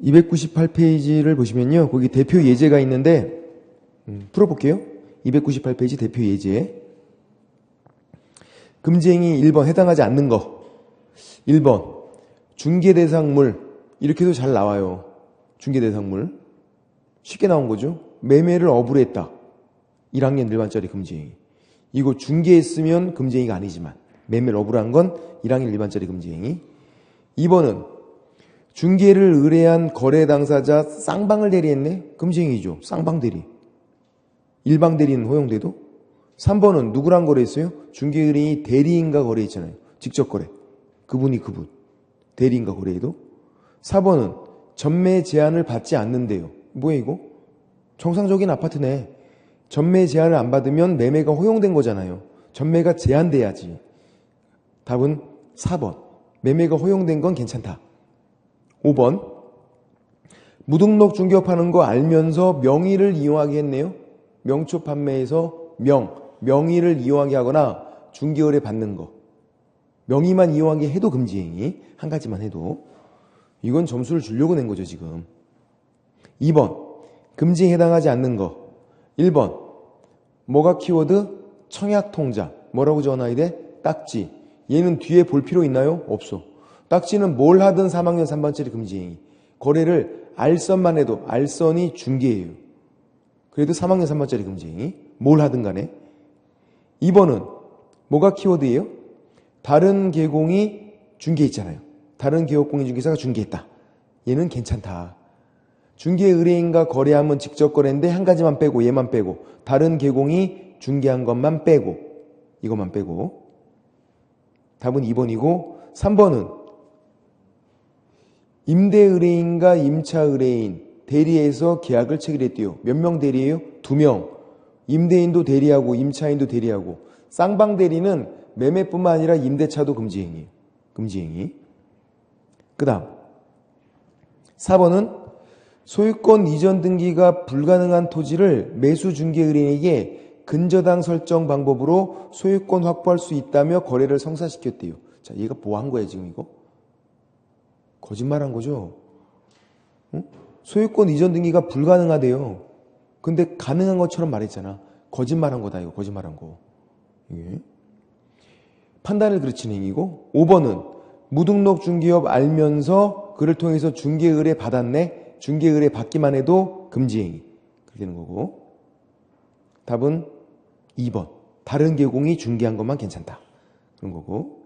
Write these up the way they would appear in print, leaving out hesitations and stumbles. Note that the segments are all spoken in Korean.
298페이지를 보시면요. 거기 대표 예제가 있는데 풀어볼게요. 298페이지 대표 예제. 금지행위 1번 해당하지 않는 거. 1번 중개대상물. 이렇게도 잘 나와요. 중개대상물. 쉽게 나온 거죠. 매매를 업으로 했다. 1학년 일반짜리 금지행위. 이거 중개했으면 금지행위가 아니지만 매매를 업으로 한 건 1학년 일반짜리 금지행위. 2번은 중개를 의뢰한 거래 당사자 쌍방을 대리했네? 금지행위죠. 쌍방 대리. 일방 대리는 허용돼도. 3번은 누구랑 거래했어요? 중개 의뢰인이 대리인과 거래했잖아요. 직접 거래. 그분이 그분. 대리인과 거래해도. 4번은 전매 제한을 받지 않는데요. 뭐야 이거? 정상적인 아파트네. 전매 제한을 안 받으면 매매가 허용된 거잖아요. 전매가 제한돼야지. 답은 4번. 매매가 허용된 건 괜찮다. 5번. 무등록 중개업하는 거 알면서 명의를 이용하게 했네요. 명초 판매에서 명의를 이용하게 하거나 중개의뢰 받는 거. 명의만 이용하게 해도 금지행위. 한 가지만 해도. 이건 점수를 주려고 낸 거죠, 지금. 2번. 금지에 해당하지 않는 거. 1번. 뭐가 키워드? 청약통장. 뭐라고 적어놔야 돼? 딱지. 얘는 뒤에 볼 필요 있나요? 없어. 딱지는 뭘 하든 3학년 3반짜리 금지행위. 거래를 알선만 해도 알선이 중개예요. 그래도 3학년 3반짜리 금지행위. 뭘 하든 간에. 2번은 뭐가 키워드예요? 다른 계공이 중개했잖아요. 다른 개업공인중개사가 중개했다. 얘는 괜찮다. 중개 의뢰인과 거래하면 직접 거래인데 한 가지만 빼고 얘만 빼고 다른 계공이 중개한 것만 빼고 이것만 빼고 답은 2번이고 3번은 임대 의뢰인과 임차 의뢰인 대리해서 계약을 체결했대요. 몇 명 대리해요? 2명. 임대인도 대리하고 임차인도 대리하고 쌍방 대리는 매매뿐만 아니라 임대차도 금지행위예요. 금지행위. 그 다음 4번은 소유권 이전 등기가 불가능한 토지를 매수 중개 의뢰인에게 근저당 설정 방법으로 소유권 확보할 수 있다며 거래를 성사시켰대요. 자, 얘가 뭐 한 거야 지금 이거? 거짓말한 거죠. 응? 소유권 이전 등기가 불가능하대요. 근데 가능한 것처럼 말했잖아. 거짓말한 거다 이거. 거짓말한 거. 이게. 판단을 그르치는 행위고 5번은 무등록 중개업 알면서 그를 통해서 중개 의뢰 받았네. 중개 의뢰 받기만 해도 금지행위. 그렇게 되는 거고. 답은 2번. 다른 계공이 중개한 것만 괜찮다. 그런 거고.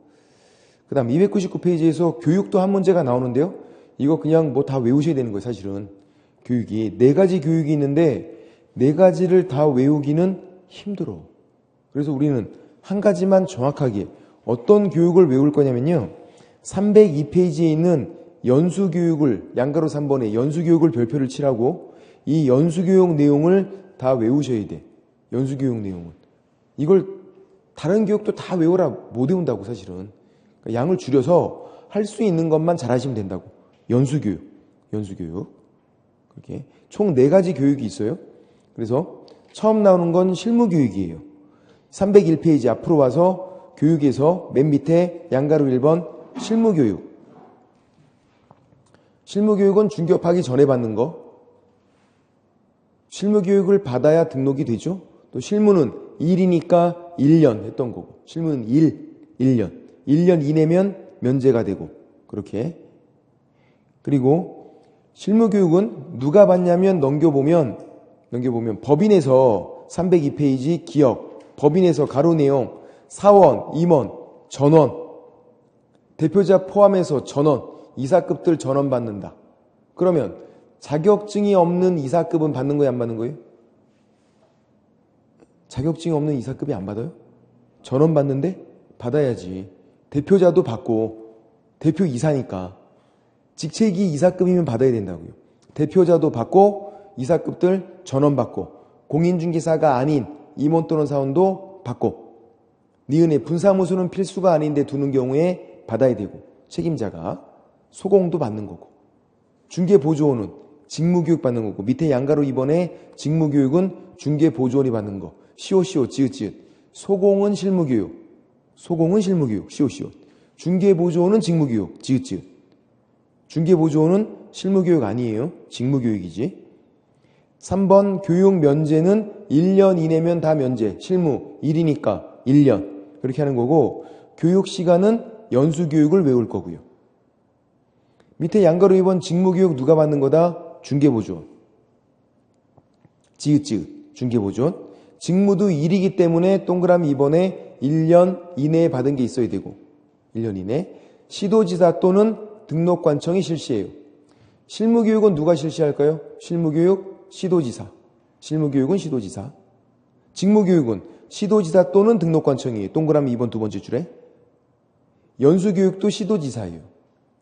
그 다음 299페이지에서 교육도 한 문제가 나오는데요. 이거 그냥 뭐 다 외우셔야 되는 거예요. 사실은. 교육이. 4가지 교육이 있는데 4가지를 다 외우기는 힘들어. 그래서 우리는 한 가지만 정확하게 어떤 교육을 외울 거냐면요. 302페이지에 있는 연수교육을 양가로 3번에 연수교육을 별표를 칠하고 이 연수교육 내용을 다 외우셔야 돼. 연수교육 내용은. 이걸 다른 교육도 다 외우라 못 외운다고 사실은. 그러니까 양을 줄여서 할 수 있는 것만 잘하시면 된다고. 연수교육. 연수교육. 그렇게 총 4가지 교육이 있어요. 그래서 처음 나오는 건 실무교육이에요. 301페이지 앞으로 와서 교육에서 맨 밑에 양가로 1번 실무교육. 실무교육은 중개업하기 전에 받는 거. 실무교육을 받아야 등록이 되죠. 또 실무는 1이니까 1년 했던 거고. 실무는 1년. 1년 이내면 면제가 되고. 그렇게. 그리고 실무교육은 누가 받냐면 넘겨보면 법인에서 302페이지 기억. 법인에서 가로 내용 사원, 임원, 전원. 대표자 포함해서 전원. 이사급들 전원 받는다. 그러면 자격증이 없는 이사급은 받는 거예요? 안 받는 거예요? 자격증이 없는 이사급이 안 받아요? 전원 받는데? 받아야지. 대표자도 받고 대표 이사니까 직책이 이사급이면 받아야 된다고요. 대표자도 받고 이사급들 전원 받고 공인중개사가 아닌 임원 또는 사원도 받고 니은의 분사무소는 필수가 아닌데 두는 경우에 받아야 되고 책임자가 소공도 받는 거고 중개보조원은 직무교육 받는 거고 밑에 양가로 2번에 직무교육은 중개보조원이 받는 거 시오시오 지읒지읒 소공은 실무교육 시오시오 중개보조원은 직무교육 지읒지읒 중개보조원은 실무교육 아니에요. 직무교육이지. 3번 교육 면제는 1년 이내면 다 면제. 실무 1이니까 1년. 그렇게 하는 거고 교육시간은 연수교육을 외울 거고요. 밑에 양가로 2번 직무교육 누가 받는 거다? 중개보조원. 지읒지읒 중개보조원. 직무도 1이기 때문에 동그라미 2번에 1년 이내에 받은 게 있어야 되고 1년 이내. 시도지사 또는 등록관청이 실시해요. 실무교육은 누가 실시할까요? 실무교육 시도지사. 실무교육은 시도지사. 직무교육은 시도지사 또는 등록관청이에요. 동그라미 2번 두 번째 줄에. 연수교육도 시도지사예요.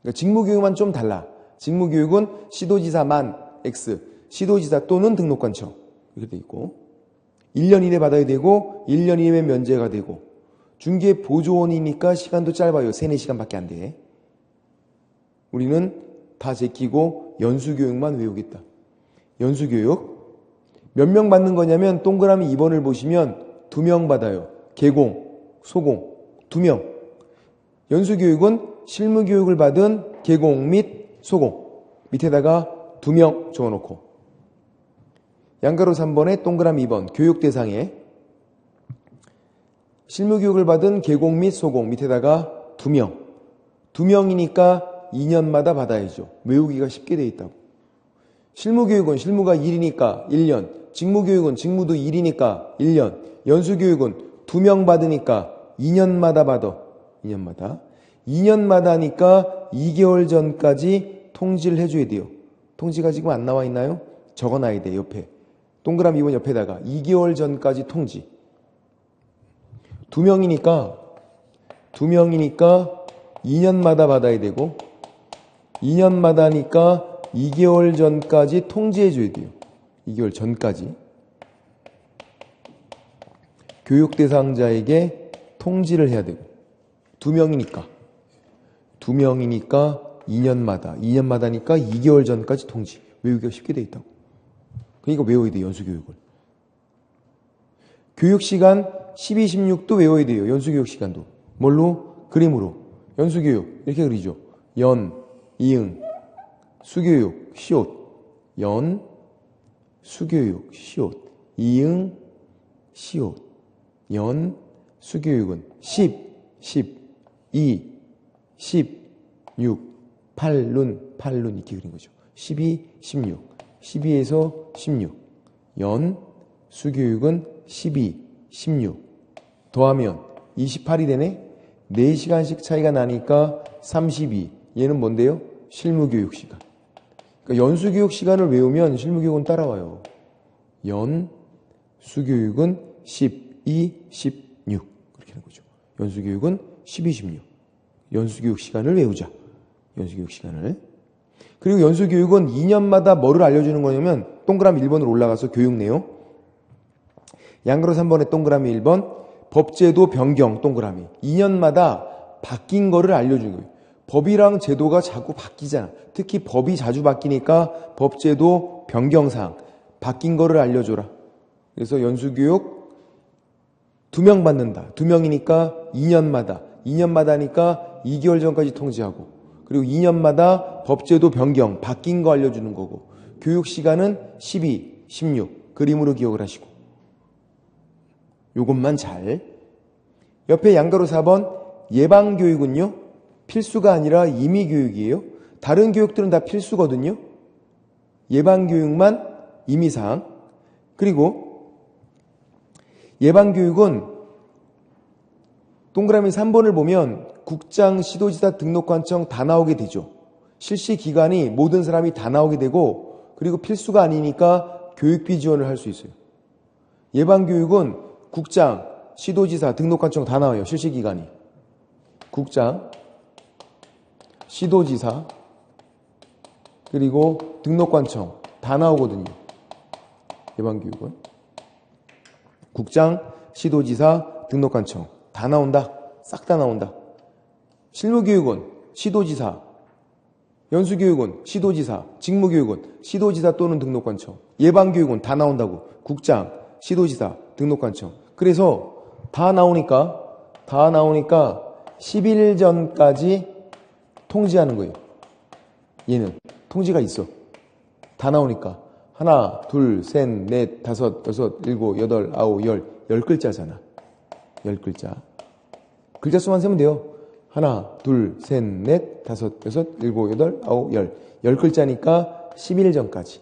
그러니까 직무교육만 좀 달라. 직무교육은 시도지사만 X, 시도지사 또는 등록관청 이렇게 돼 있고 1년 이내 받아야 되고 1년 이내면 면제가 되고 중개보조원이니까 시간도 짧아요. 3, 4시간밖에 안 돼. 우리는 다 제끼고 연수교육만 외우겠다. 연수교육 몇 명 받는 거냐면 동그라미 2번을 보시면 2명 받아요. 개공, 소공 2명. 연수교육은 실무교육을 받은 개공 및 소공 밑에다가 2명 적어놓고 양가로 3번에 동그라미 2번 교육 대상에 실무교육을 받은 개공 및 소공 밑에다가 2명 2명이니까 2년마다 받아야죠. 외우기가 쉽게 돼 있다고. 실무교육은 실무가 1이니까 1년 직무교육은 직무도 1이니까 1년 연수교육은 2명 받으니까 2년마다 받아. 2년마다 하니까 2개월 전까지 통지를 해줘야 돼요. 통지가 지금 안 나와 있나요? 적어놔야 돼 옆에. 동그라미 2번 옆에다가 2개월 전까지 통지. 2명이니까 2년마다 받아야 되고 2년마다 하니까 2개월 전까지 통지해줘야 돼요. 2개월 전까지. 교육 대상자에게 통지를 해야 되고 2명이니까 2년마다 하니까 2개월 전까지 통지. 외우기가 쉽게 돼 있다고. 그러니까 외워야 돼 연수교육을. 교육시간 12, 16도 외워야 돼요. 연수교육시간도. 뭘로? 그림으로. 연수교육 이렇게 그리죠. 연, 이응, 수교육, 시옷. 연, 수교육, 시옷. 이응, 시옷. 연, 수교육은 10, 2, 16, 8룬 이렇게 그린 거죠. 12, 16. 12에서 16. 연, 수교육은 12, 16. 더하면 28이 되네? 4시간씩 차이가 나니까 32. 얘는 뭔데요? 실무교육 시간. 그러니까 연수교육 시간을 외우면 실무교육은 따라와요. 연, 수교육은 12, 16. 그렇게 하는 거죠. 연수교육은 12, 16. 연수교육 시간을 외우자. 연수교육 시간을. 그리고 연수교육은 2년마다 뭐를 알려주는 거냐면 동그라미 1번으로 올라가서 교육 내용. 양가로 3번에 동그라미 1번. 법제도 변경 동그라미. 2년마다 바뀐 거를 알려주는 거예요. 법이랑 제도가 자꾸 바뀌잖아. 특히 법이 자주 바뀌니까 법제도 변경사항. 바뀐 거를 알려줘라. 그래서 연수교육 2명 받는다. 2명이니까 2년마다. 2년마다 하니까 2개월 전까지 통지하고. 그리고 2년마다 법제도 변경, 바뀐 거 알려주는 거고. 교육시간은 12, 16. 그림으로 기억을 하시고. 요것만 잘. 옆에 양가로 4번 예방교육은요. 필수가 아니라 임의교육이에요. 다른 교육들은 다 필수거든요. 예방교육만 임의사항. 그리고 예방교육은 동그라미 3번을 보면 국장, 시도지사, 등록관청 다 나오게 되죠. 실시기간이 모든 사람이 다 나오게 되고 그리고 필수가 아니니까 교육비 지원을 할 수 있어요. 예방교육은 국장, 시도지사, 등록관청 다 나와요. 실시기간이. 국장, 시도지사, 그리고 등록관청 다 나오거든요. 예방교육은. 국장, 시도지사, 등록관청 다 나온다. 싹 다 나온다. 실무교육은 시도지사, 연수교육은 시도지사, 직무교육은 시도지사 또는 등록관청, 예방교육은 다 나온다고. 국장, 시도지사, 등록관청. 그래서 다 나오니까 10일 전까지 통지하는 거예요. 얘는 통지가 있어. 다 나오니까. 하나, 둘, 셋, 넷, 다섯, 여섯, 일곱, 여덟, 아홉, 열 글자잖아. 10글자. 글자 수만 세면 돼요. 하나, 둘, 셋, 넷, 다섯, 여섯, 일곱, 여덟, 아홉, 10글자니까 10일 전까지.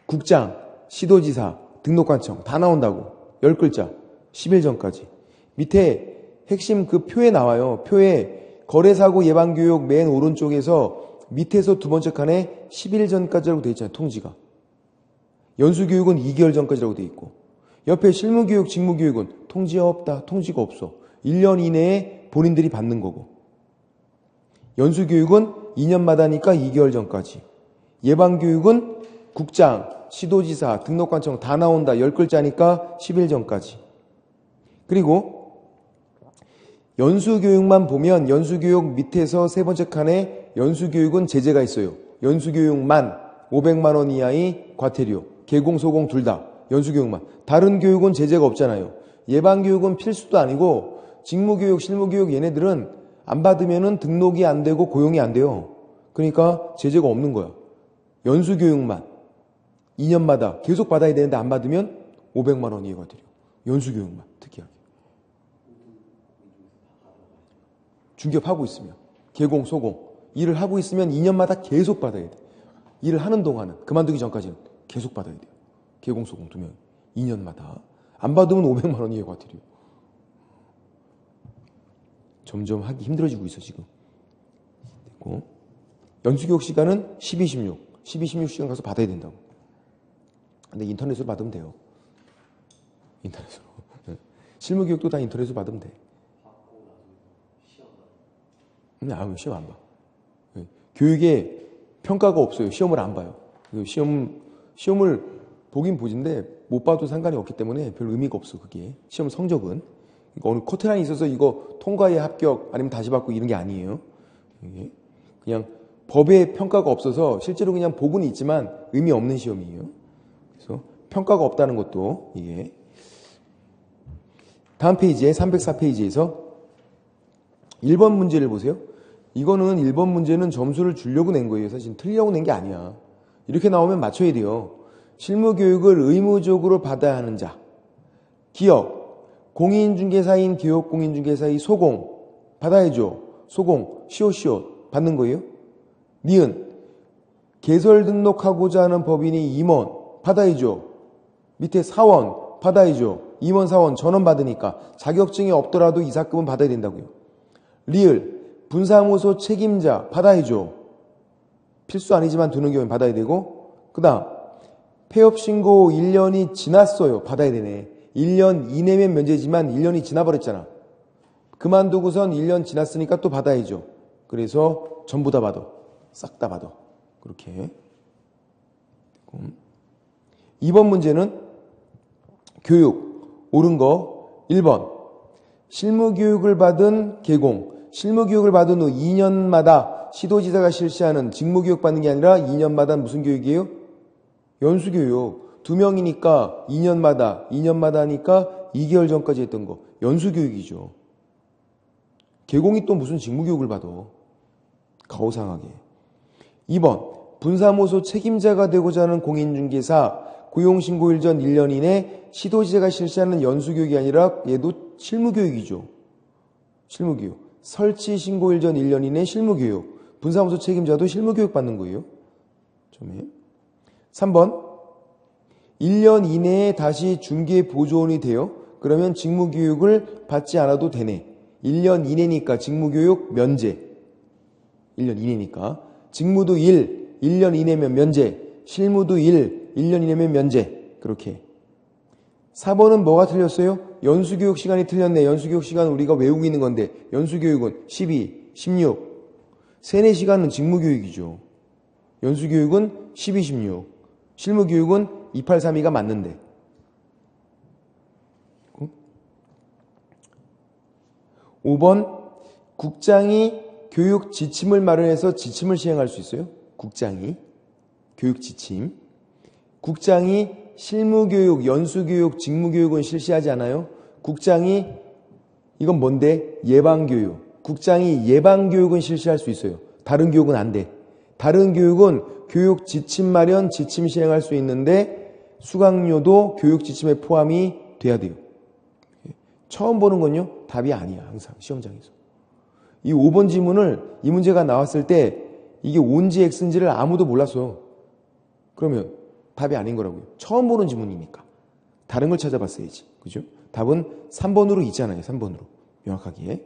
국장, 시도지사, 등록관청 다 나온다고. 10글자. 10일 전까지. 밑에 핵심 그 표에 나와요. 표에 거래사고 예방교육 맨 오른쪽에서 밑에서 두 번째 칸에 10일 전까지라고 돼 있잖아요. 통지가. 연수교육은 2개월 전까지라고 돼 있고. 옆에 실무교육, 직무교육은 통지가 없다. 통지가 없어. 1년 이내에 본인들이 받는 거고. 연수교육은 2년마다니까 2개월 전까지. 예방교육은 국장, 시도지사, 등록관청 다 나온다. 10글자니까 10일 전까지. 그리고 연수교육만 보면 연수교육 밑에서 세 번째 칸에 연수교육은 제재가 있어요. 연수교육만 500만 원 이하의 과태료, 개공, 소공 둘 다. 연수교육만. 다른 교육은 제재가 없잖아요. 예방교육은 필수도 아니고 직무교육, 실무교육 얘네들은 안 받으면은 등록이 안 되고 고용이 안 돼요. 그러니까 제재가 없는 거야. 연수교육만 2년마다 계속 받아야 되는데 안 받으면 500만 원 이하가 돼요. 연수교육만 특이하게. 중개업하고 있으면 개공, 소공 일을 하고 있으면 2년마다 계속 받아야 돼. 일을 하는 동안은 그만두기 전까지는 계속 받아야 돼요. 개공, 소공 2명 2년마다 안 받으면 500만 원 이하가 돼요. 점점 하기 힘들어지고 있어 지금. 됐고. 연수교육 시간은 12, 16. 12, 16 시간 가서 받아야 된다고. 근데 인터넷으로 받으면 돼요. 인터넷으로. 실무교육도 다 인터넷으로 받으면 돼. 시험 안 봐. 교육에 평가가 없어요. 시험을 안 봐요. 시험을 보긴 보진데 못 봐도 상관이 없기 때문에 별 의미가 없어. 그게 시험 성적은 어느 커트라인이 있어서 이거 통과에 합격 아니면 다시 받고 이런 게 아니에요. 그냥 법에 평가가 없어서 실제로 그냥 보고는 있지만 의미 없는 시험이에요. 그래서 평가가 없다는 것도 이게 다음 페이지에 304페이지에서 1번 문제를 보세요. 이거는 1번 문제는 점수를 주려고 낸 거예요. 사실 틀리려고 낸 게 아니야. 이렇게 나오면 맞춰야 돼요. 실무교육을 의무적으로 받아야 하는 자. 기업, 공인중개사인 기업공인중개사의 소공 받아야죠. 소공, 시옷 받는 거예요. 니은, 개설 등록하고자 하는 법인이 임원 받아야죠. 밑에 사원 받아야죠. 임원, 사원 전원 받으니까 자격증이 없더라도 이사급은 받아야 된다고요. 리을, 분사무소 책임자 받아야죠. 필수 아니지만 두는 경우에 받아야 되고, 그 다음 폐업신고 1년이 지났어요. 받아야 되네. 1년 이내면 면제지만 1년이 지나버렸잖아. 그만두고선 1년 지났으니까 또 받아야죠. 그래서 전부 다 받아. 싹 다 받아. 그렇게. 2번 문제는 교육. 옳은 거 1번. 실무교육을 받은 개공. 실무교육을 받은 후 2년마다 시도지사가 실시하는 직무교육 받는 게 아니라 2년마다 무슨 교육이에요? 연수교육. 2명이니까 2년마다 하니까 2개월 전까지 했던 거. 연수교육이죠. 개공이 또 무슨 직무교육을 받아. 가오상하게. 2번. 분사무소 책임자가 되고자 하는 공인중개사 고용신고일 전 1년 이내 시도지사가 실시하는 연수교육이 아니라 얘도 실무교육이죠. 실무교육. 설치 신고일 전 1년 이내 실무교육. 분사무소 책임자도 실무교육 받는 거예요. 3번. 1년 이내에 다시 중개보조원이 돼요. 그러면 직무교육을 받지 않아도 되네. 1년 이내니까 직무교육 면제. 1년 이내니까. 직무도 1년 이내면 면제. 실무도 1년 이내면 면제. 그렇게. 4번은 뭐가 틀렸어요? 연수교육 시간이 틀렸네. 연수교육 시간은 우리가 외우고 있는 건데 연수교육은 12, 16. 세네 시간은 직무교육이죠. 연수교육은 12, 16. 실무교육은 2832가 맞는데. 5번 국장이 교육 지침을 마련해서 지침을 시행할 수 있어요. 국장이 교육 지침. 국장이 실무교육, 연수교육, 직무교육은 실시하지 않아요. 국장이 이건 뭔데? 예방교육. 국장이 예방교육은 실시할 수 있어요. 다른 교육은 안 돼. 다른 교육은 교육 지침 마련, 지침 시행할 수 있는데 수강료도 교육 지침에 포함이 돼야 돼요. 처음 보는 건요, 답이 아니야, 항상 시험장에서. 이 5번 지문을 이 문제가 나왔을 때 이게 온지 X인지를 아무도 몰랐어요. 그러면 답이 아닌 거라고요. 처음 보는 지문이니까. 다른 걸 찾아봤어야지. 그죠? 답은 3번으로 있잖아요. 3번으로. 명확하게.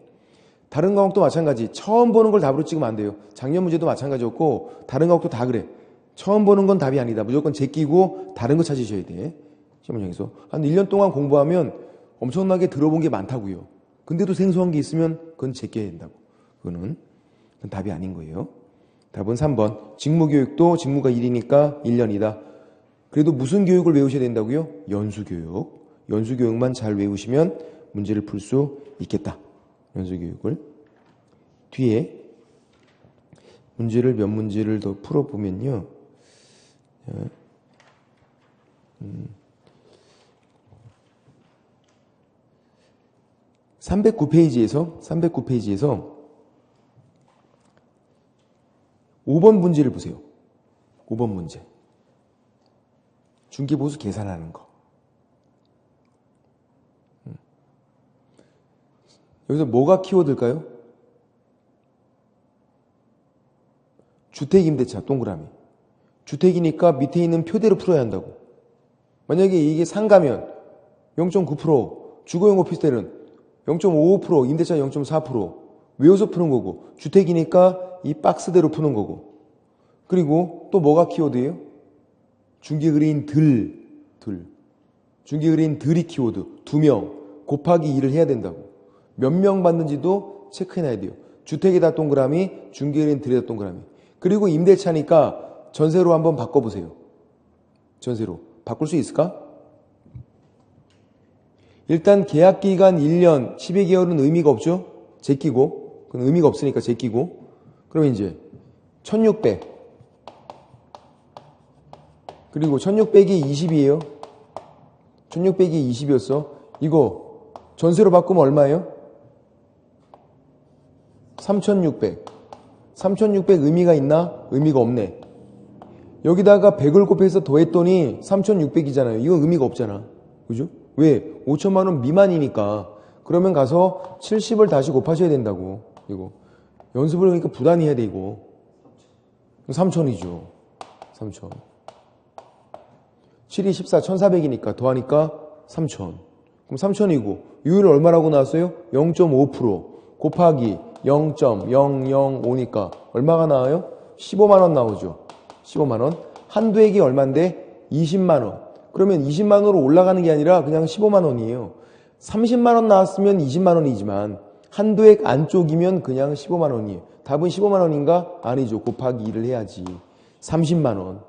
다른 과목도 마찬가지. 처음 보는 걸 답으로 찍으면 안 돼요. 작년 문제도 마찬가지였고 다른 과목도 다 그래. 처음 보는 건 답이 아니다. 무조건 제끼고 다른 거 찾으셔야 돼. 시험장에서. 한 1년 동안 공부하면 엄청나게 들어본 게 많다고요. 근데도 생소한 게 있으면 그건 제껴야 된다고. 그건 답이 아닌 거예요. 답은 3번. 직무교육도 직무가 1이니까 1년이다. 그래도 무슨 교육을 외우셔야 된다고요? 연수교육. 연수교육만 잘 외우시면 문제를 풀 수 있겠다. 연수교육을. 뒤에 문제를 몇 문제를 더 풀어보면요. 309페이지에서 5번 문제를 보세요. 5번 문제. 중기보수 계산하는 거. 여기서 뭐가 키워드일까요? 주택임대차 동그라미. 주택이니까 밑에 있는 표대로 풀어야 한다고. 만약에 이게 상가면 0.9%, 주거용 오피스텔은 0.55%, 임대차 0.4% 외워서 푸는 거고, 주택이니까 이 박스대로 푸는 거고. 그리고 또 뭐가 키워드예요? 중개그린 들. 중개그린 들이 키워드. 2명 곱하기 2를 해야 된다고. 몇 명 받는지도 체크해놔야 돼요. 주택에다 동그라미, 중개그린 들에다 동그라미. 그리고 임대차니까 전세로 한번 바꿔보세요. 전세로. 바꿀 수 있을까? 일단 계약기간 1년, 12개월은 의미가 없죠? 제끼고. 그건 의미가 없으니까 제끼고. 그러면 이제 1600. 그리고 1600이 20이에요. 1600이 20이었어. 이거 전세로 바꾸면 얼마예요? 3600. 3600 의미가 있나? 의미가 없네. 여기다가 100을 곱해서 더했더니 3600이잖아요. 이건 의미가 없잖아. 그죠? 왜? 5천만 원 미만이니까. 그러면 가서 70을 다시 곱하셔야 된다고. 이거. 연습을 하니까 부단히 해야 돼, 이거. 3000이죠. 3000. 7이 14, 1400이니까 더하니까 3000. 그럼 3000이고, 유율 얼마라고 나왔어요? 0.5% 곱하기 0.005니까 얼마가 나와요? 15만원 나오죠. 15만원. 한도액이 얼만데? 20만원. 그러면 20만원으로 올라가는 게 아니라 그냥 15만원이에요. 30만원 나왔으면 20만원이지만 한도액 안쪽이면 그냥 15만원이에요. 답은 15만원인가? 아니죠. 곱하기 2를 해야지. 30만원.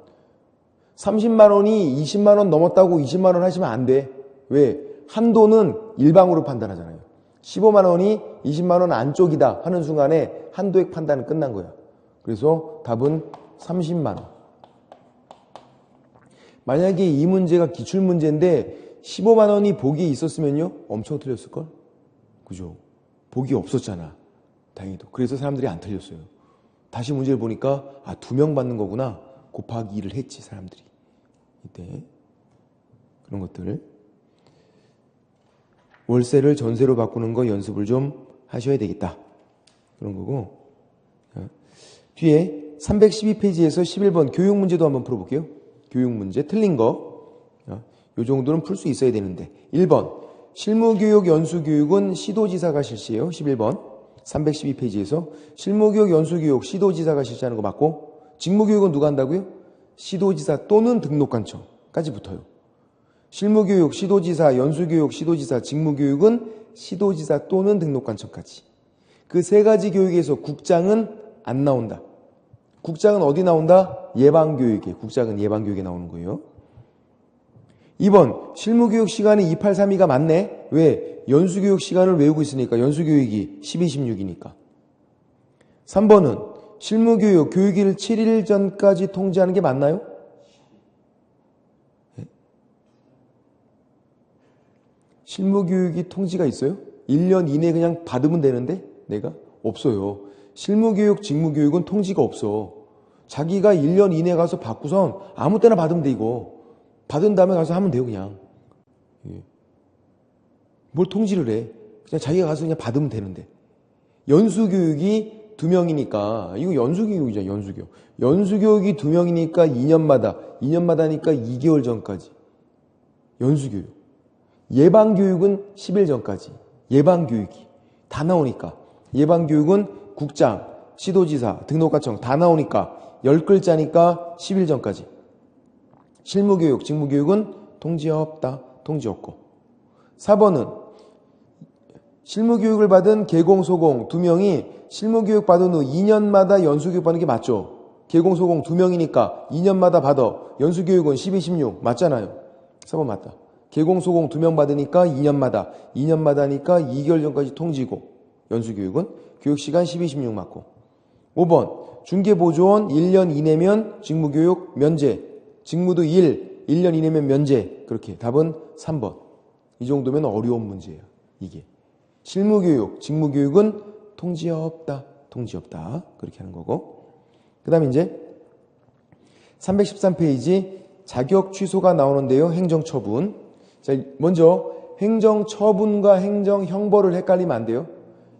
30만원이 20만원 넘었다고 20만원 하시면 안 돼. 왜? 한도는 일방으로 판단하잖아요. 15만원이 20만원 안쪽이다 하는 순간에 한도액 판단은 끝난 거야. 그래서 답은 30만원. 만약에 이 문제가 기출문제인데 15만원이 복이 있었으면요? 엄청 틀렸을걸? 그죠? 복이 없었잖아. 다행히도. 그래서 사람들이 안 틀렸어요. 다시 문제를 보니까 2명 받는 거구나. 곱하기 2를 했지, 사람들이. 이때 그런 것들. 월세를 전세로 바꾸는 거 연습을 좀 하셔야 되겠다. 그런 거고. 뒤에 312페이지에서 11번 교육 문제도 한번 풀어볼게요. 교육 문제 틀린 거. 요 정도는 풀 수 있어야 되는데. 1번 실무교육 연수교육은 시도지사가 실시해요. 11번 312페이지에서 실무교육 연수교육 시도지사가 실시하는 거 맞고, 직무교육은 누가 한다고요? 시도지사 또는 등록관청까지 붙어요. 실무교육 시도지사, 연수교육 시도지사, 직무교육은 시도지사 또는 등록관청까지. 그 세 가지 교육에서 국장은 안 나온다. 국장은 어디 나온다? 예방교육에. 국장은 예방교육에 나오는 거예요. 2번 실무교육 시간이 2832가 맞네. 왜? 연수교육 시간을 외우고 있으니까. 연수교육이 12, 16이니까. 3번은 실무교육 교육일 7일 전까지 통지하는 게 맞나요? 네? 실무교육이 통지가 있어요? 1년 이내에 그냥 받으면 되는데 내가? 없어요. 실무교육, 직무교육은 통지가 없어. 자기가 1년 이내에 가서 받고선 아무 때나 받으면 돼, 이거. 받은 다음에 가서 하면 돼요, 그냥. 예. 뭘 통지를 해. 그냥 자기가 가서 그냥 받으면 되는데. 연수교육이 2명이니까, 이거 연수교육이잖아, 연수교육. 연수교육이 2명이니까 2년마다니까 2개월 전까지. 연수교육. 예방교육은 10일 전까지. 예방교육이. 다 나오니까. 예방교육은 국장, 시도지사, 등록과청 다 나오니까 10글자니까 10일 전까지. 실무교육, 직무교육은 통지 없다. 통지 없고. 4번은 실무교육을 받은 개공, 소공 2명이 실무교육 받은 후 2년마다 연수교육 받는 게 맞죠? 개공, 소공 2명이니까 2년마다 받아. 연수교육은 12, 16 맞잖아요. 4번 맞다. 개공, 소공 2명 받으니까 2년마다니까 2개월 전까지 통지고. 연수교육은 교육시간 12, 16 맞고. 5번 중개보조원 1년 이내면 직무교육 면제. 직무도 1년 이내면 면제. 그렇게 답은 3번. 이 정도면 어려운 문제예요. 이게. 실무교육, 직무교육은 통지 없다. 통지 없다. 그렇게 하는 거고. 그 다음에 이제 313페이지 자격 취소가 나오는데요. 행정처분. 자, 먼저 행정처분과 행정형벌을 헷갈리면 안 돼요.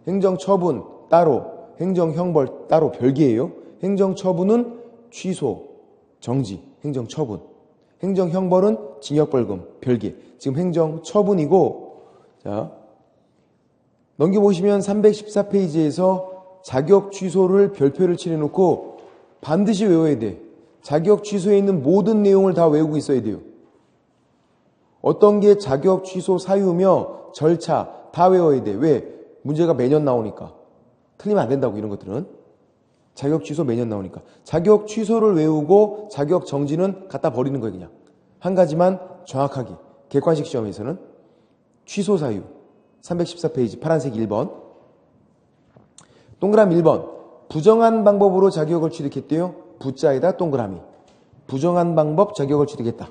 행정처분 따로, 행정형벌 따로 별개예요. 행정처분은 취소, 정지, 행정처분. 행정형벌은 징역벌금 별개. 지금 행정처분이고, 자, 넘겨보시면 314페이지에서 자격 취소를 별표를 칠해놓고 반드시 외워야 돼. 자격 취소에 있는 모든 내용을 다 외우고 있어야 돼요. 어떤 게 자격 취소 사유며 절차 다 외워야 돼. 왜? 문제가 매년 나오니까. 틀리면 안 된다고 이런 것들은. 자격 취소 매년 나오니까. 자격 취소를 외우고 자격 정지는 갖다 버리는 거예요. 그냥. 한 가지만 정확하게. 객관식 시험에서는 취소 사유. 314페이지 파란색 1번. 동그라미 1번. 부정한 방법으로 자격을 취득했대요. 부자에다 동그라미. 부정한 방법 자격을 취득했다.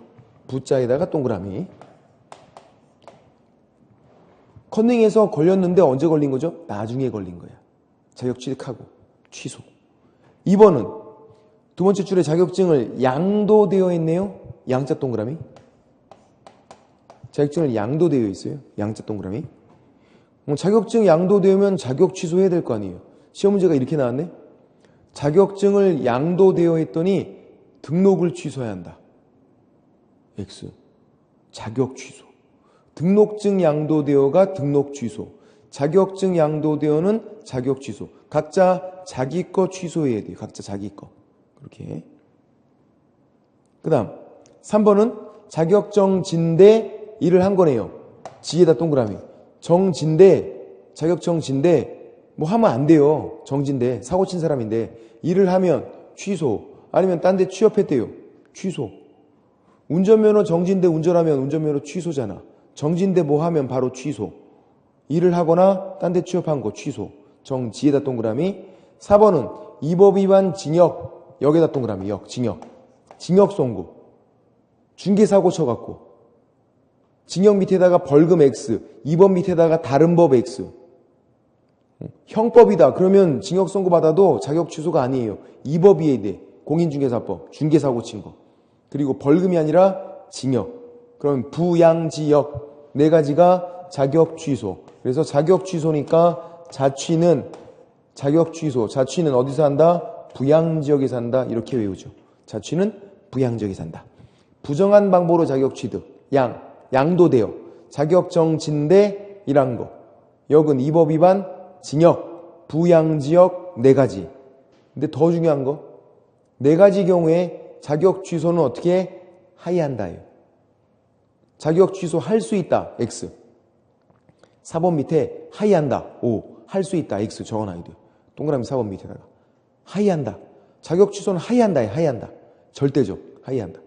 부자에다가 동그라미. 컨닝에서 걸렸는데 언제 걸린 거죠? 나중에 걸린 거야. 자격 취득하고 취소. 2번은 두 번째 줄에 자격증을 양도되어 있네요. 양자 동그라미. 자격증을 양도되어 있어요. 양자 동그라미. 자격증 양도되면 자격 취소해야 될 거 아니에요. 시험 문제가 이렇게 나왔네. 자격증을 양도되어 했더니 등록을 취소해야 한다. X. 자격 취소. 등록증 양도되어가 등록 취소. 자격증 양도되어는 자격 취소. 각자 자기 거 취소해야 돼요. 각자 자기 거. 그렇게. 그 다음 3번은 자격정진대 일을 한 거네요. 지에다 동그라미. 정진대, 자격정진대 뭐 하면 안 돼요. 정진대, 사고 친 사람인데 일을 하면 취소, 아니면 딴 데 취업했대요. 취소. 운전면허 정진대 운전하면 운전면허 취소잖아. 정진대 뭐 하면 바로 취소. 일을 하거나 딴 데 취업한 거 취소. 정지에다 동그라미. 4번은 이 법 위반 징역, 여기다 동그라미. 역, 징역. 징역 선고. 중개사고 쳐갖고 징역 밑에다가 벌금 X, 2번 밑에다가 다른 법 X. 형법이다. 그러면 징역 선고 받아도 자격 취소가 아니에요. 2법이어야 돼. 공인중개사법, 중개사고 친 거. 그리고 벌금이 아니라 징역. 그럼 부양지역. 네 가지가 자격 취소. 그래서 자격 취소니까 자취는 자격 취소. 자취는 어디서 한다? 부양지역에서 한다. 이렇게 외우죠. 자취는 부양지역에서 한다. 부정한 방법으로 자격 취득. 양도되어. 자격정진대 일한 거. 역은 이 법 위반 징역. 부양지역 네 가지. 근데 더 중요한 거. 네 가지 경우에 자격 취소는 어떻게 하이한다예요. 자격 취소할 수 있다. X. 4번 밑에 하이한다. O. 할 수 있다. X 적어놔야 돼요. 동그라미 4번 밑에다가. 하이한다. 자격 취소는 하이한다에 하이한다. 절대적. 하이한다.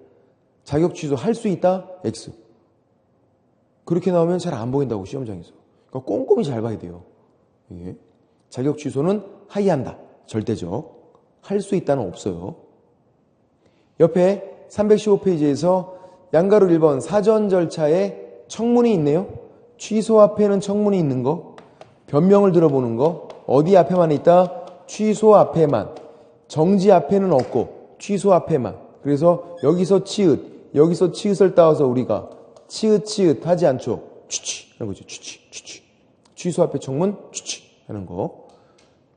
자격 취소 할 수 있다. X. 그렇게 나오면 잘 안 보인다고 시험장에서. 그러니까 꼼꼼히 잘 봐야 돼요. 예. 자격 취소는 하이한다. 절대적. 할 수 있다는 없어요. 옆에 315페이지에서 양가로 1번 사전 절차에 청문이 있네요. 취소 앞에는 청문이 있는 거. 변명을 들어보는 거. 어디 앞에만 있다? 취소 앞에만. 정지 앞에는 없고. 취소 앞에만. 그래서 여기서 치읓, 여기서 치읓을 따와서 우리가 치읓 하지 않죠. 취취 하는 거죠. 취취. 취소 앞에 청문 취취 하는 거.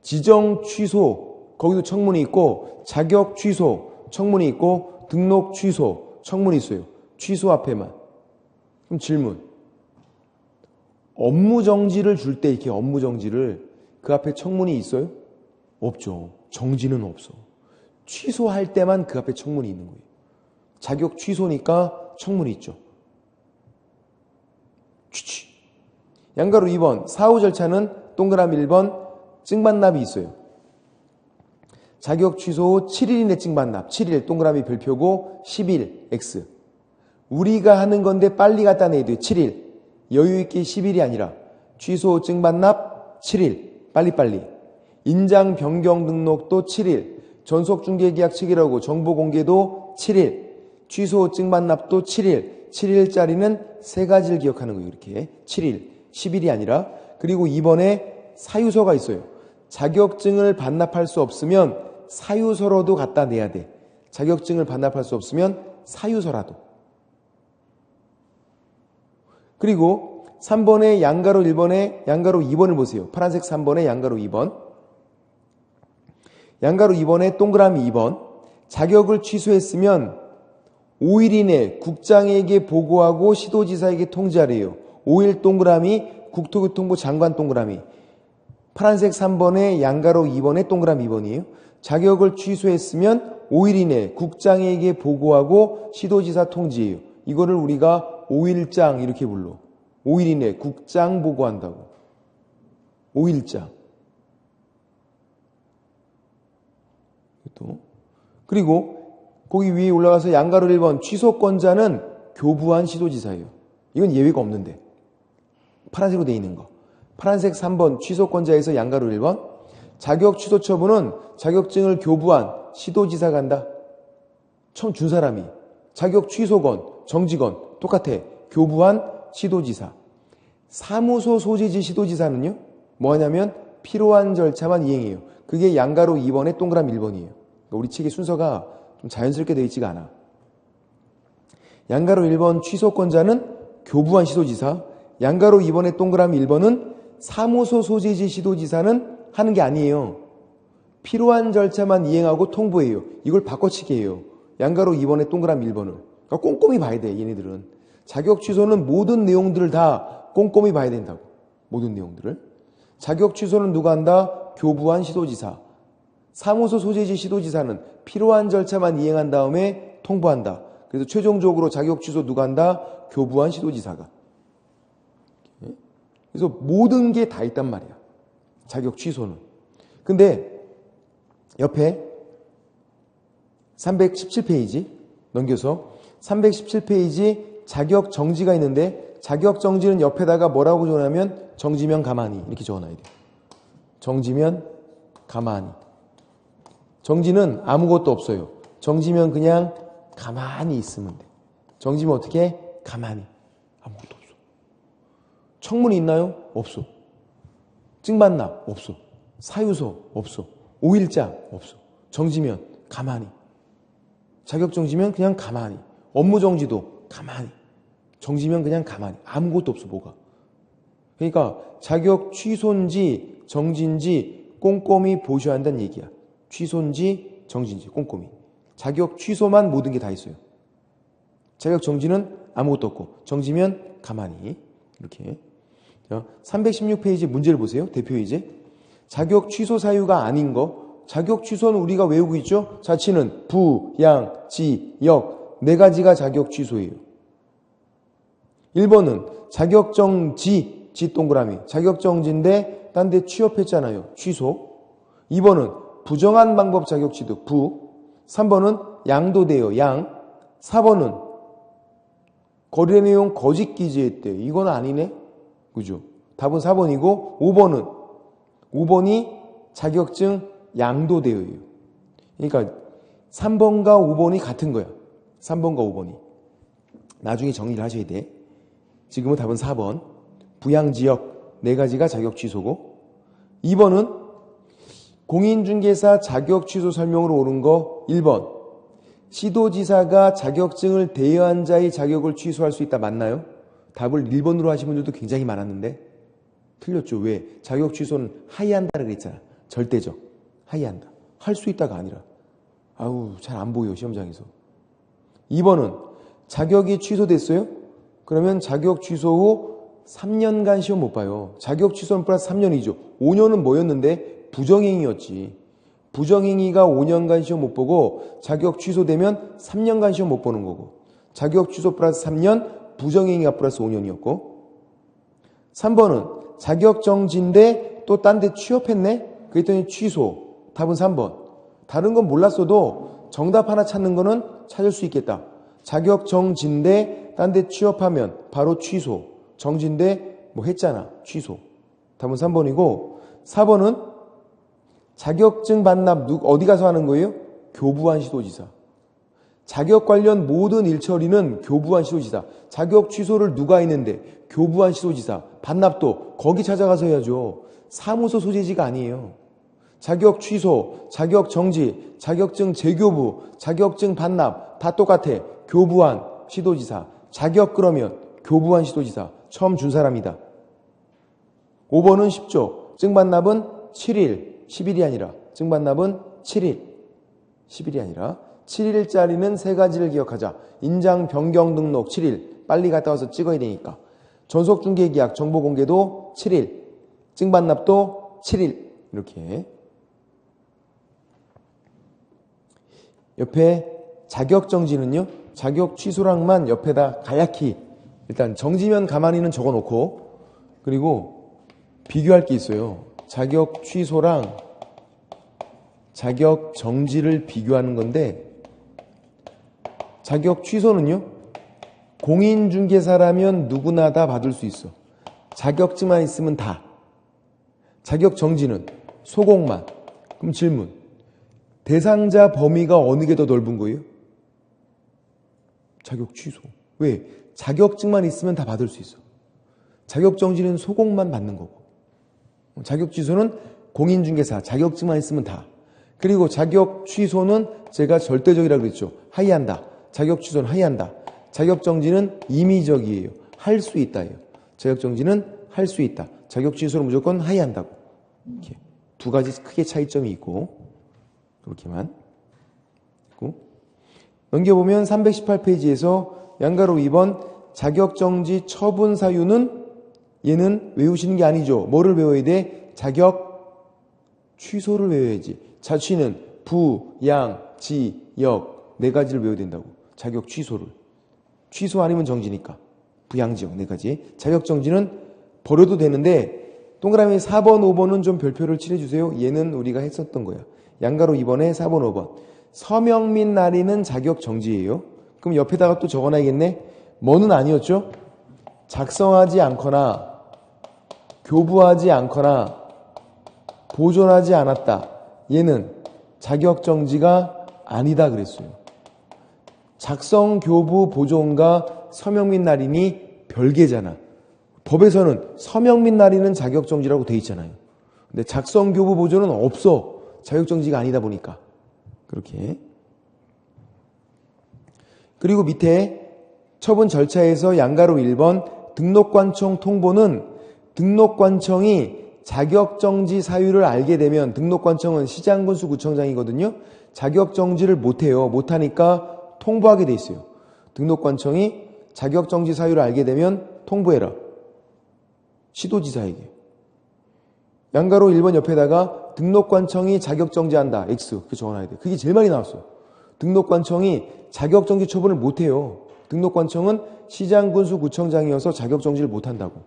지정 취소, 거기도 청문이 있고, 자격 취소 청문이 있고, 등록 취소 청문이 있어요. 취소 앞에만. 그럼 질문. 업무 정지를 줄 때 이렇게 업무 정지를 그 앞에 청문이 있어요? 없죠. 정지는 없어. 취소할 때만 그 앞에 청문이 있는 거예요. 자격 취소니까 청문이 있죠. 취취. 양가로 2번 사후 절차는 동그라미 1번 증반납이 있어요. 자격 취소 후 7일 이내 증반납. 7일 동그라미 별표고 10일 X. 우리가 하는 건데 빨리 갖다 내야 돼요. 7일. 여유있게 10일이 아니라 취소 증반납 7일. 빨리빨리. 인장 변경 등록도 7일. 전속중개계약 체결하고 정보공개도 7일. 취소 증반납도 7일. 7일짜리는 세 가지를 기억하는 거예요. 이렇게 7일. 10일이 아니라. 그리고 이번에 사유서가 있어요. 자격증을 반납할 수 없으면 사유서로도 갖다 내야 돼. 자격증을 반납할 수 없으면 사유서라도. 그리고 3번에 양가로 1번에 양가로 2번을 보세요. 파란색 3번에 양가로 2번. 양가로 2번에 동그라미 2번. 자격을 취소했으면 5일 이내 국장에게 보고하고 시도지사에게 통지하래요. 5일 동그라미 국토교통부 장관 동그라미. 파란색 3번에 양가로 2번에 동그라미 2번이에요. 자격을 취소했으면 5일 이내 국장에게 보고하고 시도지사 통지해요. 이거를 우리가 5일장 이렇게 불러. 5일 이내 국장 보고한다고. 5일장. 또 그리고 거기 위에 올라가서 양가로 1번 취소권자는 교부한 시도지사예요. 이건 예외가 없는데. 파란색으로 돼 있는 거. 파란색 3번 취소권자에서 양가로 1번. 자격 취소 처분은 자격증을 교부한 시도지사가 한다. 처음 준 사람이. 자격 취소건, 정지건 똑같아. 교부한 시도지사. 사무소 소지지 시도지사는요. 뭐 하냐면 필요한 절차만 이행해요. 그게 양가로 2번에 동그라미 1번이에요. 그러니까 우리 책의 순서가 좀 자연스럽게 되어 있지가 않아. 양가로 1번 취소권자는 교부한 시도지사. 양가로 2번에 동그라미 1번은 사무소 소지지 시도지사는 하는 게 아니에요. 필요한 절차만 이행하고 통보해요. 이걸 바꿔치기 해요. 양가로 2번에 동그라미 1번을. 그러니까 꼼꼼히 봐야 돼, 얘네들은. 자격 취소는 모든 내용들을 다 꼼꼼히 봐야 된다고. 모든 내용들을. 자격 취소는 누가 한다? 교부한 시도지사. 사무소 소재지 시도지사는 필요한 절차만 이행한 다음에 통보한다. 그래서 최종적으로 자격 취소 누가 한다? 교부한 시도지사가. 그래서 모든 게 다 있단 말이야. 자격 취소는. 근데 옆에 317페이지 넘겨서 317페이지 자격 정지가 있는데 자격 정지는 옆에다가 뭐라고 적냐면 정지면 가만히 이렇게 적어놔야 돼요. 정지면 가만히. 정지는 아무것도 없어요. 정지면 그냥 가만히 있으면 돼. 정지면 어떻게? 가만히. 아무것도 없어. 청문이 있나요? 없어. 증반납? 없어. 사유서? 없어. 5일장? 없어. 정지면 가만히. 자격 정지면 그냥 가만히. 업무 정지도 가만히. 정지면 그냥 가만히. 아무것도 없어, 뭐가. 그러니까 자격 취소인지 정지인지 꼼꼼히 보셔야 한다는 얘기야. 취소인지 정지인지 꼼꼼히. 자격 취소만 모든 게 다 있어요. 자격 정지는 아무것도 없고 정지면 가만히. 이렇게. 316페이지 문제를 보세요. 대표이제. 자격 취소 사유가 아닌 거. 자격 취소는 우리가 외우고 있죠. 자치는 부, 양, 지, 역 네 가지가 자격 취소예요. 1번은 자격정지, 지 동그라미. 자격정지인데 딴 데 취업했잖아요. 취소. 2번은 부정한 방법 자격 취득, 부. 3번은 양도돼요. 양. 4번은 거래 내용 거짓 기재했대. 이건 아니네. 그죠? 답은 4번이고 5번이 자격증 양도되어요. 그러니까 3번과 5번이 같은 거야. 3번과 5번이. 나중에 정리를 하셔야 돼. 지금은 답은 4번. 부양지역 네 가지가 자격 취소고 2번은 공인중개사 자격 취소 설명으로 옳은 거 1번. 시도지사가 자격증을 대여한 자의 자격을 취소할 수 있다 맞나요? 답을 1번으로 하신 분들도 굉장히 많았는데 틀렸죠. 왜? 자격 취소는 하이한다고 그랬잖아. 절대적. 하이한다. 할 수 있다가 아니라. 아우 잘 안 보여 시험장에서. 2번은 자격이 취소됐어요? 그러면 자격 취소 후 3년간 시험 못 봐요. 자격 취소는 플러스 3년이죠. 5년은 뭐였는데? 부정행위였지. 부정행위가 5년간 시험 못 보고 자격 취소되면 3년간 시험 못 보는 거고. 자격 취소 플러스 3년, 부정행위가 플러스 5년이었고. 3번은 자격 정지인데 또 딴 데 취업했네? 그랬더니 취소. 답은 3번. 다른 건 몰랐어도 정답 하나 찾는 거는 찾을 수 있겠다. 자격 정지인데 딴 데 취업하면 바로 취소. 정지인데 뭐 했잖아. 취소. 답은 3번이고 4번은 자격증 반납 어디 가서 하는 거예요? 교부한 시도지사. 자격 관련 모든 일처리는 교부한 시도지사. 자격 취소를 누가 했는데 교부한 시도지사. 반납도 거기 찾아가서 해야죠. 사무소 소재지가 아니에요. 자격 취소, 자격 정지, 자격증 재교부, 자격증 반납 다 똑같아. 교부한 시도지사. 자격 그러면 교부한 시도지사. 처음 준 사람이다. 5번은 쉽죠. 증반납은 7일, 10일이 아니라 증반납은 7일, 10일이 아니라 7일짜리는 세 가지를 기억하자. 인장 변경 등록 7일. 빨리 갔다 와서 찍어야 되니까. 전속중개계약 정보공개도 7일. 증반납도 7일. 이렇게. 옆에 자격정지는요. 자격 취소랑만 옆에다 가야키. 일단 정지면 가만히는 적어놓고 그리고 비교할 게 있어요. 자격 취소랑 자격 정지를 비교하는 건데 자격 취소는요. 공인중개사라면 누구나 다 받을 수 있어. 자격증만 있으면 다. 자격 정지는 소공만. 그럼 질문. 대상자 범위가 어느 게 더 넓은 거예요? 자격 취소. 왜? 자격증만 있으면 다 받을 수 있어. 자격 정지는 소공만 받는 거고. 자격 취소는 공인중개사, 자격증만 있으면 다. 그리고 자격 취소는 제가 절대적이라고 그랬죠. 하이한다. 자격 취소는 하이한다. 자격 정지는 임의적이에요. 할 수 있다예요. 자격 정지는 할 수 있다. 자격 취소는 무조건 하이한다고. 이렇게 두 가지 크게 차이점이 있고 그렇게만 있고. 넘겨보면 318페이지에서 양가로 2번 자격 정지 처분 사유는 얘는 외우시는 게 아니죠. 뭐를 외워야 돼? 자격 취소를 외워야지. 자취는 부, 양, 지, 역 네 가지를 외워야 된다고. 자격 취소를. 취소 아니면 정지니까. 부양지역 네 가지. 자격 정지는 버려도 되는데 동그라미 4번, 5번은 좀 별표를 칠해주세요. 얘는 우리가 했었던 거야. 양가로 2번에 4번, 5번. 서명 및 날인은 자격 정지예요. 그럼 옆에다가 또 적어놔야겠네. 뭐는 아니었죠? 작성하지 않거나 교부하지 않거나 보존하지 않았다. 얘는 자격정지가 아니다 그랬어요. 작성, 교부, 보존과 서명 및 날인이 별개잖아. 법에서는 서명 및 날인은 자격정지라고 돼 있잖아요. 근데 작성, 교부, 보존은 없어. 자격정지가 아니다 보니까. 그렇게. 그리고 밑에 처분 절차에서 양가로 1번 등록관청 통보는 등록관청이 자격정지 사유를 알게 되면 등록관청은 시장군수 구청장이거든요. 자격정지를 못해요. 못하니까 통보하게 돼 있어요. 등록관청이 자격정지 사유를 알게 되면 통보해라. 시도지사에게. 양가로 1번 옆에다가 등록관청이 자격정지한다. X. 그렇게 적어놔야 돼. 그게 제일 많이 나왔어요. 등록관청이 자격정지 처분을 못해요. 등록관청은 시장군수 구청장이어서 자격정지를 못한다고.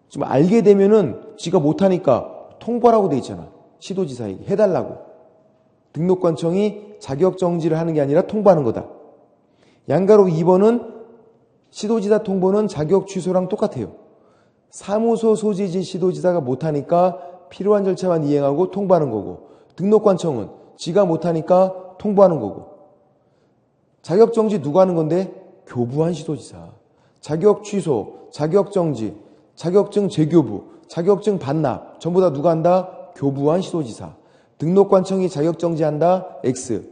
지금 알게 되면은 지가 못하니까 통보라고 돼 있잖아. 시도지사에게 해달라고. 등록관청이 자격정지를 하는 게 아니라 통보하는 거다. 양가로 2번은 시도지사 통보는 자격 취소랑 똑같아요. 사무소 소지지 시도지사가 못하니까 필요한 절차만 이행하고 통보하는 거고 등록관청은 지가 못하니까 통보하는 거고 자격정지 누가 하는 건데? 교부한 시도지사. 자격 취소, 자격정지, 자격증 재교부, 자격증 반납 전부 다 누가 한다? 교부한 시도지사. 등록관청이 자격정지한다? X.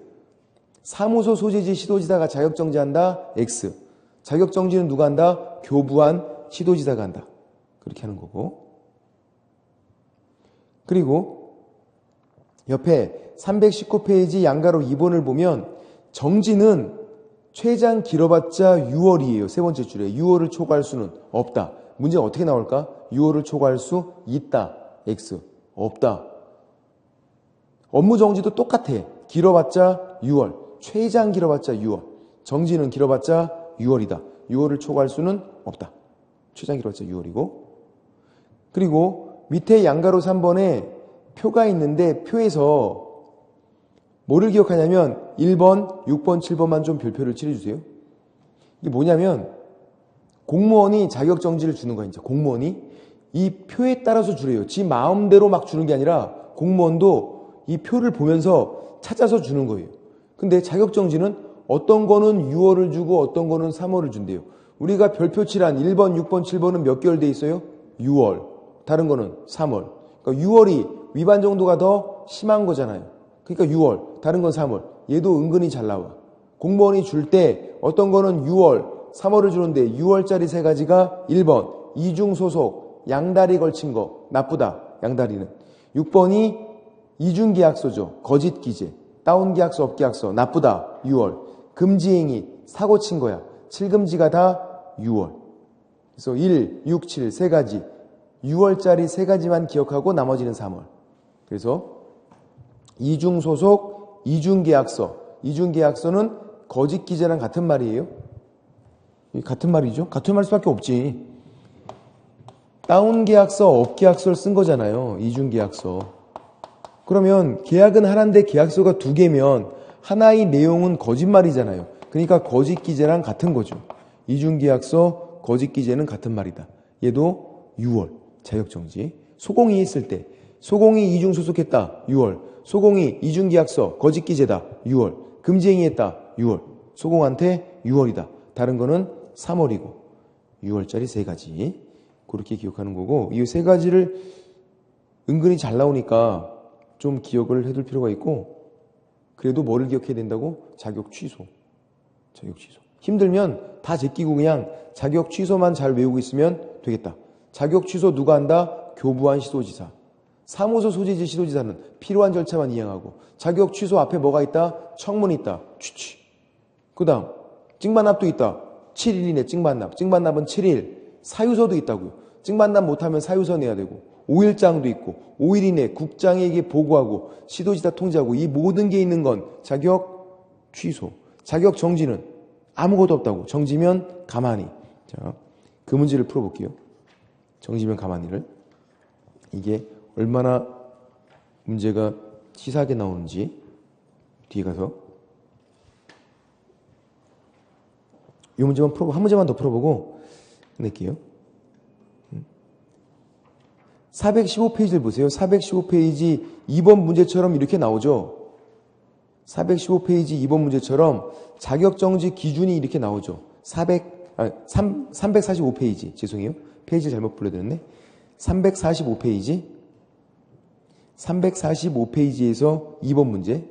사무소 소재지 시도지사가 자격정지한다. X. 자격정지는 누가 한다? 교부한 시도지사가 한다. 그렇게 하는 거고. 그리고 옆에 319페이지 양가로 2번을 보면 정지는 최장 길어봤자 6월이에요. 세 번째 줄에 6월을 초과할 수는 없다. 문제가 어떻게 나올까? 6월을 초과할 수 있다. X. 없다. 업무 정지도 똑같아. 길어봤자 6월. 최장 길어봤자 6월. 정지는 길어봤자 6월이다. 6월을 초과할 수는 없다. 최장 길어봤자 6월이고. 그리고 밑에 양가로 3번에 표가 있는데 표에서 뭐를 기억하냐면 1번, 6번, 7번만 좀 별표를 칠해주세요. 이게 뭐냐면 공무원이 자격정지를 주는 거야. 이제 공무원이 이 표에 따라서 주래요. 지 마음대로 막 주는 게 아니라 공무원도 이 표를 보면서 찾아서 주는 거예요. 근데 자격정지는 어떤 거는 6월을 주고 어떤 거는 3월을 준대요. 우리가 별표 칠한 1번, 6번, 7번은 몇 개월 돼 있어요? 6월. 다른 거는 3월. 그러니까 6월이 위반 정도가 더 심한 거잖아요. 그러니까 6월, 다른 건 3월. 얘도 은근히 잘 나와. 공무원이 줄 때 어떤 거는 6월, 3월을 주는데 6월짜리 세 가지가 1번, 이중소속, 양다리 걸친 거, 나쁘다, 양다리는. 6번이 이중계약서죠. 거짓기재, 다운계약서, 업계약서, 나쁘다, 6월. 금지행위, 사고 친 거야. 7금지가 다 6월. 그래서 1, 6, 7 세 가지. 6월짜리 세 가지만 기억하고 나머지는 3월. 그래서 이중소속, 이중계약서. 이중계약서는 거짓기재랑 같은 말이에요. 같은 말이죠. 같은 말 수밖에 없지. 다운계약서, 업계약서를 쓴 거잖아요. 이중계약서. 그러면 계약은 하나인데 계약서가 두 개면 하나의 내용은 거짓말이잖아요. 그러니까 거짓기재랑 같은 거죠. 이중계약서, 거짓기재는 같은 말이다. 얘도 6월 자격정지. 소공이 했을 때 소공이 이중소속했다. 6월. 소공이 이중계약서, 거짓기재다. 6월. 금지행위했다. 6월. 소공한테 6월이다. 다른 거는 3월이고 6월짜리 세 가지. 그렇게 기억하는 거고 이 세 가지를 은근히 잘 나오니까 좀 기억을 해둘 필요가 있고 그래도 뭐를 기억해야 된다고? 자격 취소. 자격 취소. 힘들면 다 제끼고 그냥 자격 취소만 잘 외우고 있으면 되겠다. 자격 취소 누가 한다? 교부한 시도지사. 사무소 소재지 시도지사는 필요한 절차만 이행하고 자격 취소 앞에 뭐가 있다? 청문이 있다. 취취. 그 다음 증반납도 있다. 7일이네 증반납. 증반납은 7일. 사유서도 있다고요. 증반납 못하면 사유서 내야 되고 5일장도 있고 5일 이내 국장에게 보고하고 시도지사 통지하고 이 모든 게 있는 건 자격 취소. 자격 정지는 아무것도 없다고. 정지면 가만히. 자, 그 문제를 풀어볼게요. 정지면 가만히를. 이게 얼마나 문제가 치사하게 나오는지 뒤에 가서 이 문제만 풀어보고 한 문제만 더 풀어보고 끝낼게요. 415페이지를 보세요. 415페이지 2번 문제처럼 이렇게 나오죠. 415페이지 2번 문제처럼 자격정지 기준이 이렇게 나오죠. 345페이지 죄송해요. 페이지 잘못 불러드렸네. 345페이지 345페이지에서 2번 문제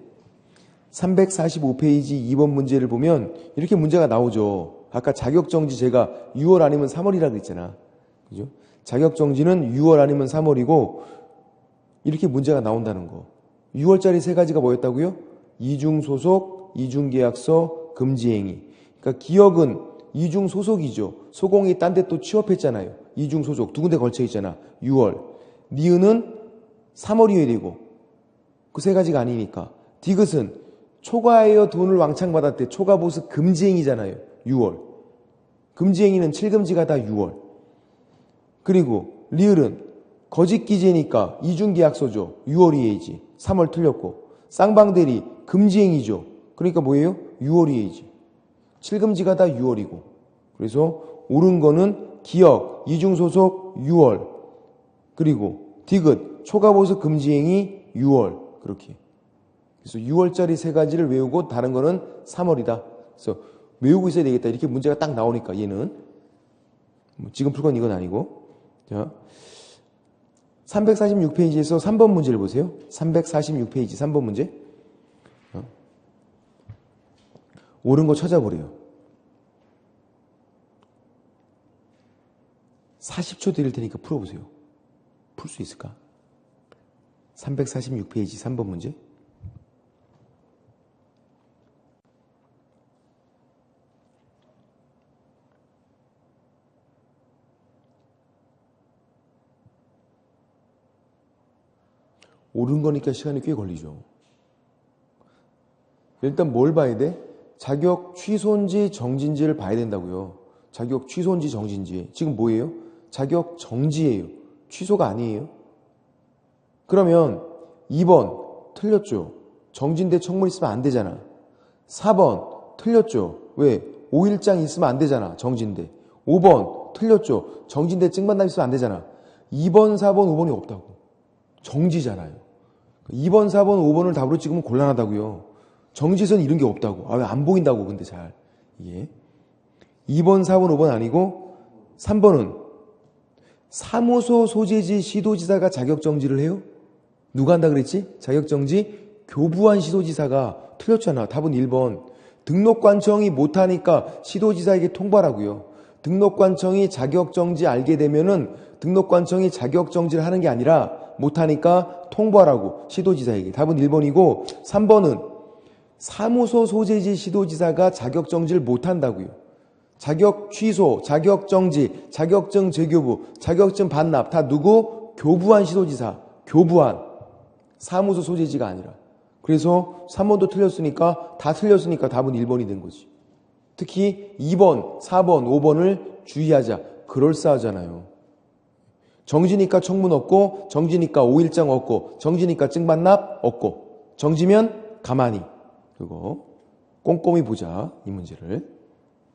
345페이지 2번 문제를 보면 이렇게 문제가 나오죠. 아까 자격정지 제가 6월 아니면 3월이라고 그랬잖아. 그죠? 자격정지는 6월 아니면 3월이고 이렇게 문제가 나온다는 거. 6월짜리 세 가지가 뭐였다고요? 이중소속, 이중계약서, 금지행위. 그러니까 기억은 이중소속이죠. 소공이 딴 데 또 취업했잖아요. 이중소속 두 군데 걸쳐 있잖아. 6월. 니은은 3월이어야 되고 그 세 가지가 아니니까. 디귿은 초과하여 돈을 왕창 받았대. 초과보수 금지행위잖아요. 6월. 금지행위는 7금지가 다 6월. 그리고 리을은 거짓기재니까 이중계약서죠. 6월이에이지. 3월 틀렸고. 쌍방대리 금지행위죠. 그러니까 뭐예요? 6월이에이지. 7금지가 다 6월이고. 그래서 옳은 거는 기억, 이중소속 6월. 그리고 디귿, 초과보수 금지행위 6월. 그렇게. 그래서 6월짜리 세 가지를 외우고 다른 거는 3월이다. 그래서 외우고 있어야 되겠다. 이렇게 문제가 딱 나오니까 얘는. 지금 풀 건 이건 아니고. 자, 346페이지에서 3번 문제를 보세요. 346페이지 3번 문제. 옳은 거 찾아보래요. 40초 드릴 테니까 풀어보세요. 풀 수 있을까? 346페이지 3번 문제. 옳은 거니까 시간이 꽤 걸리죠. 일단 뭘 봐야 돼? 자격 취소인지 정지인지를 봐야 된다고요. 자격 취소인지 정지인지. 지금 뭐예요? 자격 정지예요. 취소가 아니에요. 그러면 2번 틀렸죠. 정지인데 청문 있으면 안 되잖아. 4번 틀렸죠. 왜? 5일장 있으면 안 되잖아. 정지인데. 5번 틀렸죠. 정지인데 증반납 있으면 안 되잖아. 2번, 4번, 5번이 없다고. 정지잖아요. 2번, 4번, 5번을 답으로 찍으면 곤란하다고요. 정지선 이런 게 없다고. 아, 왜 안 보인다고 근데 잘. 예. 2번, 4번, 5번 아니고 3번은 사무소 소재지 시도지사가 자격정지를 해요? 누가 한다 그랬지? 자격정지 교부한 시도지사가. 틀렸잖아. 답은 1번. 등록관청이 못하니까 시도지사에게 통보하라고요. 등록관청이 자격정지 알게 되면은 등록관청이 자격정지를 하는 게 아니라 못하니까 통보하라고 시도지사에게. 답은 1번이고 3번은 사무소 소재지 시도지사가 자격정지를 못한다고요. 자격 취소, 자격정지, 자격증 재교부, 자격증 반납 다 누구? 교부한 시도지사. 교부한. 사무소 소재지가 아니라. 그래서 3번도 틀렸으니까 다 틀렸으니까 답은 1번이 된 거지. 특히 2번, 4번, 5번을 주의하자. 그럴싸하잖아요. 정지니까 청문 없고, 정지니까 5일장 없고, 정지니까 증반납 없고, 정지면 가만히. 그리고 꼼꼼히 보자. 이 문제를.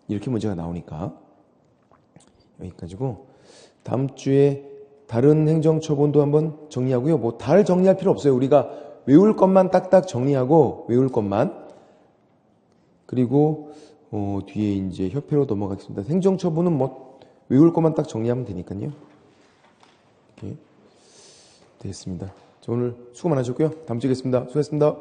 이렇게 문제가 나오니까. 여기까지고 다음 주에 다른 행정처분도 한번 정리하고요. 뭐 다 정리할 필요 없어요. 우리가 외울 것만 딱딱 정리하고 외울 것만. 그리고 뒤에 이제 협회로 넘어가겠습니다. 행정처분은 뭐 외울 것만 딱 정리하면 되니까요. 이렇게 됐습니다. 자, 오늘 수고 많으셨고요. 다음 주에 뵙겠습니다. 수고하셨습니다.